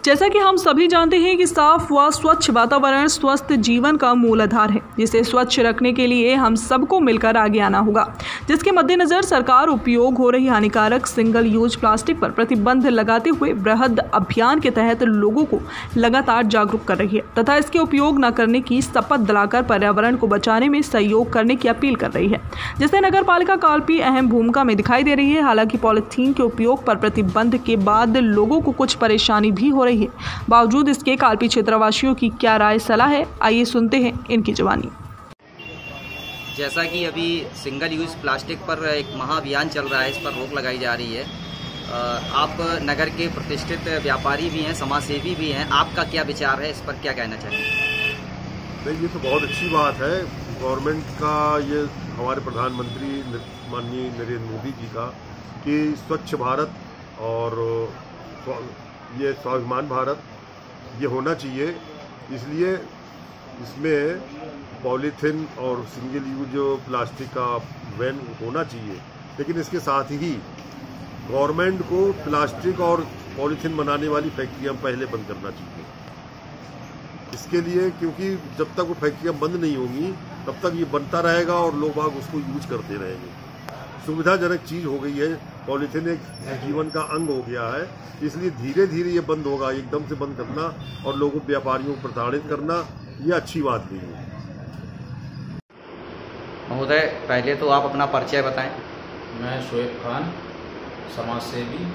जैसा कि हम सभी जानते हैं कि साफ व स्वच्छ वातावरण स्वस्थ जीवन का मूल आधार है, जिसे स्वच्छ रखने के लिए हम सबको मिलकर आगे आना होगा। जिसके मद्देनजर सरकार उपयोग हो रही हानिकारक सिंगल यूज प्लास्टिक पर प्रतिबंध लगाते हुए बृहद अभियान के तहत लोगों को लगातार जागरूक कर रही है तथा इसके उपयोग न करने की शपथ दिलाकर पर्यावरण को बचाने में सहयोग करने की अपील कर रही है, जिससे नगर पालिका कालपी अहम भूमिका में दिखाई दे रही है। हालांकि पॉलीथीन के उपयोग पर प्रतिबंध के बाद लोगों को कुछ परेशानी भी हो रही है। बावजूद इसके कालपी क्षेत्रवासियों की क्या राय सलाह है, आइए सुनते हैं इनकी जुबानी। जैसा कि अभी सिंगल यूज़ प्लास्टिक पर एक महाअभियान चल रहा है, इस पर रोक लगाई जा रही है। आप नगर के प्रतिष्ठित व्यापारी भी हैं, समाजसेवी भी हैं, आपका क्या विचार है, इस पर क्या कहना चाहेंगे? नहीं, ये तो बहुत अच्छी बात है गवर्नमेंट का, ये हमारे प्रधानमंत्री माननीय नरेंद्र मोदी जी का, कि स्वच्छ भारत और ये स्वाभिमान भारत ये होना चाहिए। इसलिए इसमें पॉलीथीन और सिंगल यूज प्लास्टिक का बैन होना चाहिए, लेकिन इसके साथ ही गवर्नमेंट को प्लास्टिक और पॉलीथीन बनाने वाली फैक्ट्रियां पहले बंद करना चाहिए। इसके लिए, क्योंकि जब तक वो फैक्ट्रियां बंद नहीं होंगी तब तक ये बनता रहेगा और लोग बाग उसको यूज करते रहेंगे। सुविधाजनक चीज हो गई है, पॉलीथीन एक जीवन का अंग हो गया है, इसलिए धीरे धीरे ये बंद होगा। एकदम से बंद करना और लोगों व्यापारियों को प्रताड़ित करना ये अच्छी बात नहीं है। महोदय, पहले तो आप अपना परिचय बताएं। मैं शोएब खान, समाजसेवी।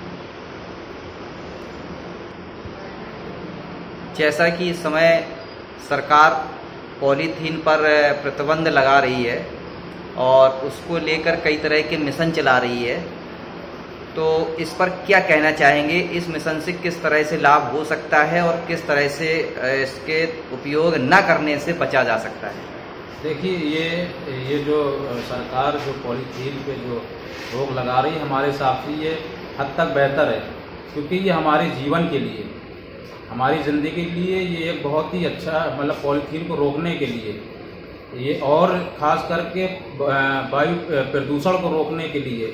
जैसा कि इस समय सरकार पॉलीथीन पर प्रतिबंध लगा रही है और उसको लेकर कई तरह के मिशन चला रही है, तो इस पर क्या कहना चाहेंगे? इस मिशन से किस तरह से लाभ हो सकता है और किस तरह से इसके उपयोग न करने से बचा जा सकता है? देखिए, ये जो सरकार जो पॉलीथीन पे जो रोक लगा रही है, हमारे हिसाब से ये हद तक बेहतर है, क्योंकि ये हमारे जीवन के लिए, हमारी ज़िंदगी के लिए ये एक बहुत ही अच्छा, मतलब पॉलीथीन को रोकने के लिए ये, और ख़ास करके वायु प्रदूषण को रोकने के लिए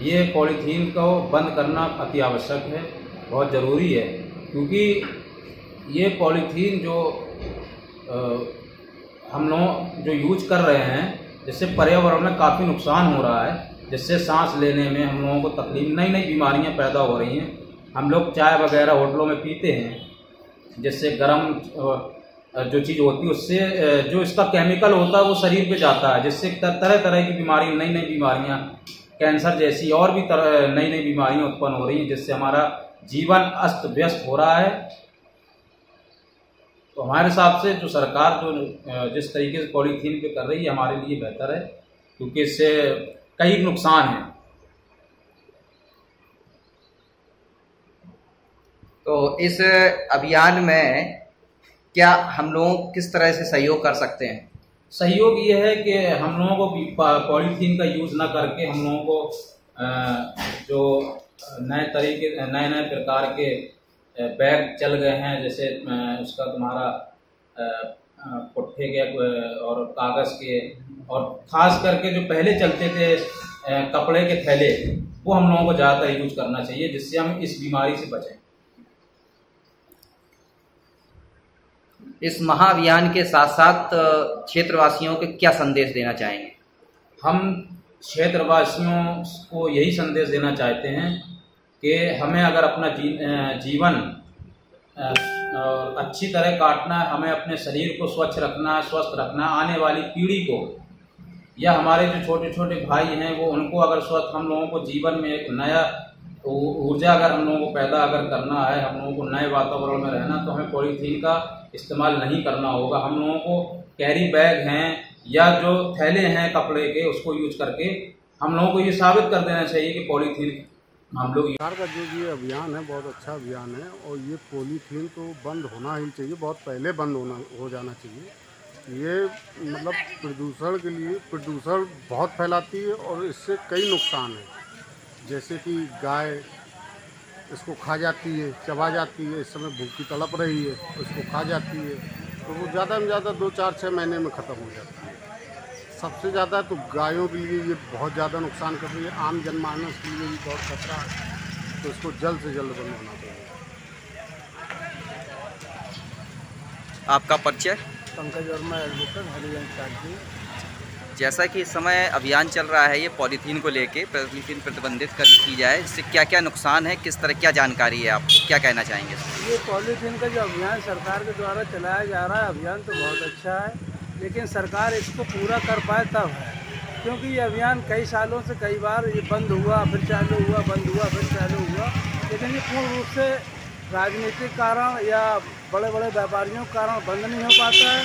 ये पॉलीथीन को बंद करना अति आवश्यक है, बहुत ज़रूरी है। क्योंकि ये पॉलीथीन जो हम लोग जो यूज कर रहे हैं, जिससे पर्यावरण में काफ़ी नुकसान हो रहा है, जिससे सांस लेने में हम लोगों को तकलीफ, नई नई बीमारियां पैदा हो रही हैं। हम लोग चाय वगैरह होटलों में पीते हैं, जिससे गर्म जो चीज़ होती है उससे जो इसका केमिकल होता है वो शरीर पे जाता है, जिससे तरह तरह की बीमारी, नई नई बीमारियां, कैंसर जैसी और भी नई नई बीमारियां उत्पन्न हो रही हैं, जिससे हमारा जीवन अस्त व्यस्त हो रहा है। तो हमारे हिसाब से जो सरकार जो जिस तरीके से पॉलीथीन पे कर रही है, हमारे लिए बेहतर है, क्योंकि इससे कई नुकसान हैं। तो इस अभियान में क्या हम लोग किस तरह से सहयोग कर सकते हैं? सहयोग ये है कि हम लोगों को पॉलीथीन का यूज़ न करके हम लोगों को जो नए नए प्रकार के बैग चल गए हैं, जैसे उसका तुम्हारा पुट्ठे के और कागज़ के, और ख़ास करके जो पहले चलते थे कपड़े के थैले, वो हम लोगों को ज़्यादातर यूज करना चाहिए, जिससे हम इस बीमारी से बचें। इस महाअभियान के साथ साथ क्षेत्रवासियों को क्या संदेश देना चाहेंगे? हम क्षेत्रवासियों को यही संदेश देना चाहते हैं कि हमें अगर अपना जीवन अच्छी तरह काटना है, हमें अपने शरीर को स्वच्छ रखना है, स्वस्थ रखना है, आने वाली पीढ़ी को, या हमारे जो छोटे छोटे भाई हैं वो, उनको अगर स्वस्थ, हम लोगों को जीवन में एक नया ऊर्जा अगर हम लोगों को पैदा अगर करना है, हम लोगों को नए वातावरण में रहना, तो हमें पॉलीथीन का इस्तेमाल नहीं करना होगा। हम लोगों को कैरी बैग हैं या जो थैले हैं कपड़े के, उसको यूज करके हम लोगों को ये साबित कर देना चाहिए कि पॉलीथीन हम लोग। सरकार का जो ये अभियान है बहुत अच्छा अभियान है, और ये पॉलीथीन तो बंद होना ही चाहिए, बहुत पहले बंद हो जाना चाहिए। ये मतलब प्रदूषण के लिए, प्रदूषण बहुत फैलाती है और इससे कई नुकसान हैं, जैसे कि गाय इसको खा जाती है, चबा जाती है, इस समय भूखी तड़प रही है, इसको खा जाती है, तो वो ज़्यादा में ज़्यादा 2-4-6 महीने में ख़त्म हो जाती है। सबसे ज़्यादा तो गायों के लिए ये बहुत ज़्यादा नुकसान कर रही है, आम जनमानस के लिए भी बहुत खतरा है, तो इसको जल्द से जल्द बंद होना चाहिए। आपका परिचय? पंकज वर्मा, एडवोकेट, हरिगंज कांची। जैसा कि इस समय अभियान चल रहा है ये पॉलीथीन को लेके, पॉलीथीन प्रतिबंधित की जाए, इससे क्या क्या नुकसान है, किस तरह क्या जानकारी है, आप क्या कहना चाहेंगे? ये पॉलीथीन का जो अभियान सरकार के द्वारा चलाया जा रहा है, अभियान तो बहुत अच्छा है, लेकिन सरकार इसको पूरा कर पाए तब है, क्योंकि ये अभियान कई सालों से कई बार ये बंद हुआ, फिर चालू हुआ, बंद हुआ, फिर चालू हुआ, लेकिन ये पूर्ण रूप से राजनीतिक कारण या बड़े बड़े व्यापारियों के कारण बंद नहीं हो पाता है।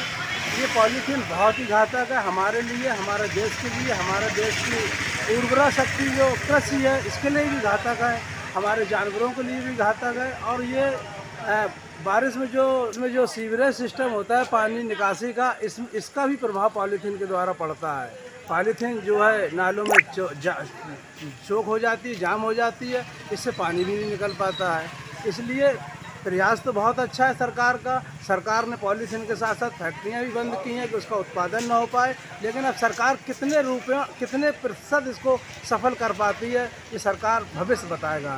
ये पॉलीथीन बहुत ही घातक है हमारे लिए, हमारे देश के लिए, हमारे देश की उर्वरा शक्ति जो कृषि है इसके लिए भी घातक है, हमारे जानवरों के लिए भी घातक है। और ये बारिश में जो सीवरेज सिस्टम होता है पानी निकासी का, इसका भी प्रभाव पॉलीथीन के द्वारा पड़ता है। पॉलीथीन जो है नालों में चोक हो जाती है, जाम हो जाती है, इससे पानी भी नहीं निकल पाता है। इसलिए प्रयास तो बहुत अच्छा है सरकार का। सरकार ने पॉलीथीन के साथ साथ फैक्ट्रियां भी बंद की हैं कि उसका उत्पादन ना हो पाए, लेकिन अब सरकार कितने प्रतिशत इसको सफल कर पाती है, ये सरकार भविष्य बताएगा।